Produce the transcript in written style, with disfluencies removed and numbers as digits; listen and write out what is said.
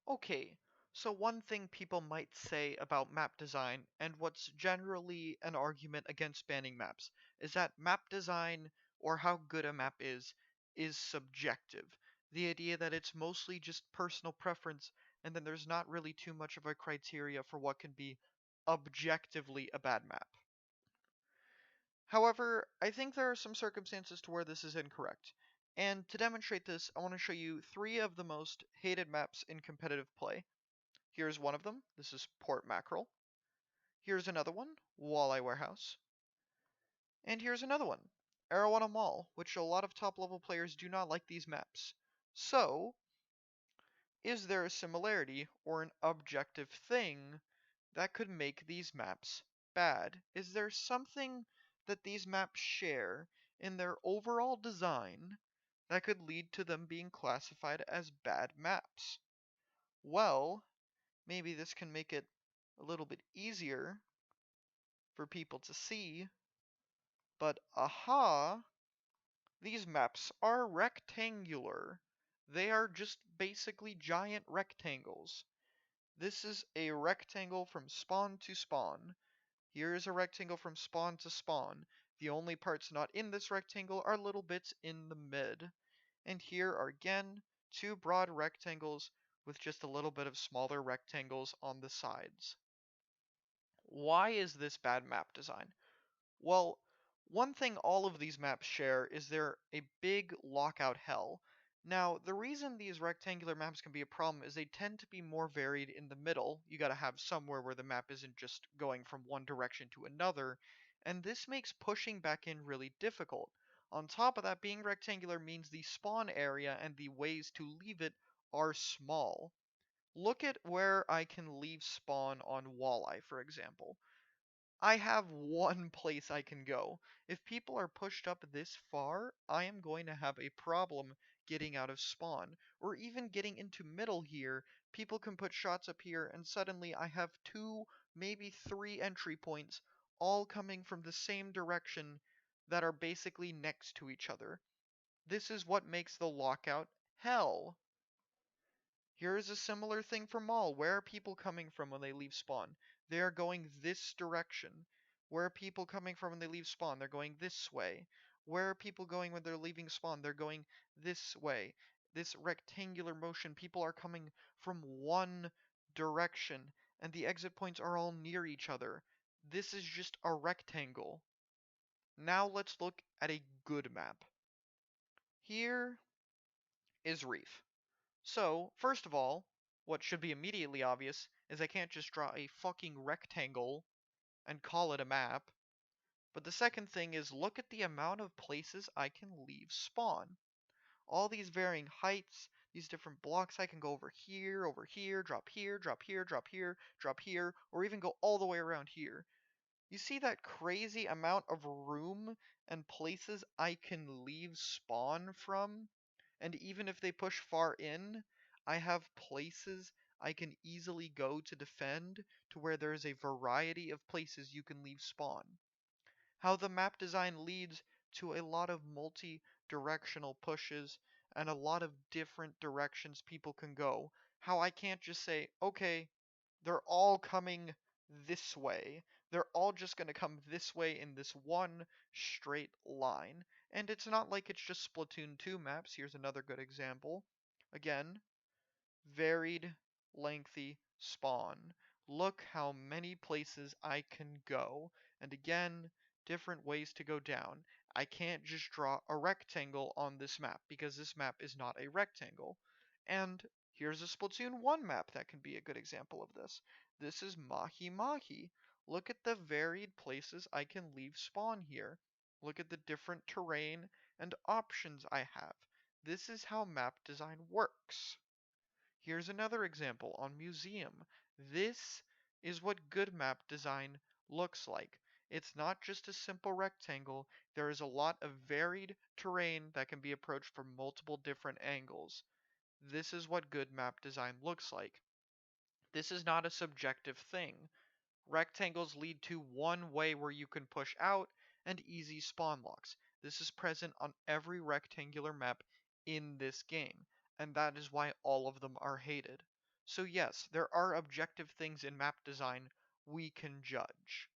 Okay, so one thing people might say about map design, and what's generally an argument against banning maps, is that map design, or how good a map is subjective. The idea that it's mostly just personal preference, and then there's not really too much of a criteria for what can be objectively a bad map. However, I think there are some circumstances to where this is incorrect. And to demonstrate this, I want to show you three of the most hated maps in competitive play. Here's one of them. This is Port Mackerel. Here's another one, Walleye Warehouse. And here's another one, Arowana Mall, which a lot of top level players do not like these maps. So, is there a similarity or an objective thing that could make these maps bad? Is there something that these maps share in their overall design that could lead to them being classified as bad maps? Well, maybe this can make it a little bit easier for people to see, but aha, these maps are rectangular. They are just basically giant rectangles. This is a rectangle from spawn to spawn. Here is a rectangle from spawn to spawn. The only parts not in this rectangle are little bits in the mid. And here are again two broad rectangles with just a little bit of smaller rectangles on the sides. Why is this bad map design? Well, one thing all of these maps share is they're a big lockout hell. Now, the reason these rectangular maps can be a problem is they tend to be more varied in the middle. You gotta have somewhere where the map isn't just going from one direction to another, and this makes pushing back in really difficult. On top of that, being rectangular means the spawn area and the ways to leave it are small. Look at where I can leave spawn on Walleye, for example. I have one place I can go. If people are pushed up this far, I am going to have a problem getting out of spawn. Or even getting into middle here, people can put shots up here and suddenly I have two, maybe three entry points, all coming from the same direction that are basically next to each other. This is what makes the lockout hell. Here is a similar thing for mall. Where are people coming from when they leave spawn? They are going this direction. Where are people coming from when they leave spawn? They're going this way. Where are people going when they're leaving spawn? They're going this way. This rectangular motion, people are coming from one direction, and the exit points are all near each other. This is just a rectangle. Now let's look at a good map. Here is Reef. So, first of all, what should be immediately obvious is I can't just draw a fucking rectangle and call it a map. But the second thing is look at the amount of places I can leave spawn. All these varying heights, these different blocks, I can go over here, drop here, drop here, drop here, drop here, or even go all the way around here. You see that crazy amount of room and places I can leave spawn from? And even if they push far in, I have places I can easily go to defend to where there is a variety of places you can leave spawn. How the map design leads to a lot of multi-directional pushes and a lot of different directions people can go. How I can't just say, okay, they're all coming this way. They're all just going to come this way in this one straight line. And it's not like it's just Splatoon 2 maps. Here's another good example. Again, varied, lengthy spawn. Look how many places I can go. And again, different ways to go down. I can't just draw a rectangle on this map because this map is not a rectangle. And here's a Splatoon 1 map that can be a good example of this. This is Mahi Mahi. Look at the varied places I can leave spawn here. Look at the different terrain and options I have. This is how map design works. Here's another example on Museum. This is what good map design looks like. It's not just a simple rectangle, there is a lot of varied terrain that can be approached from multiple different angles. This is what good map design looks like. This is not a subjective thing. Rectangles lead to one way where you can push out and easy spawn locks. This is present on every rectangular map in this game, and that is why all of them are hated. So yes, there are objective things in map design we can judge.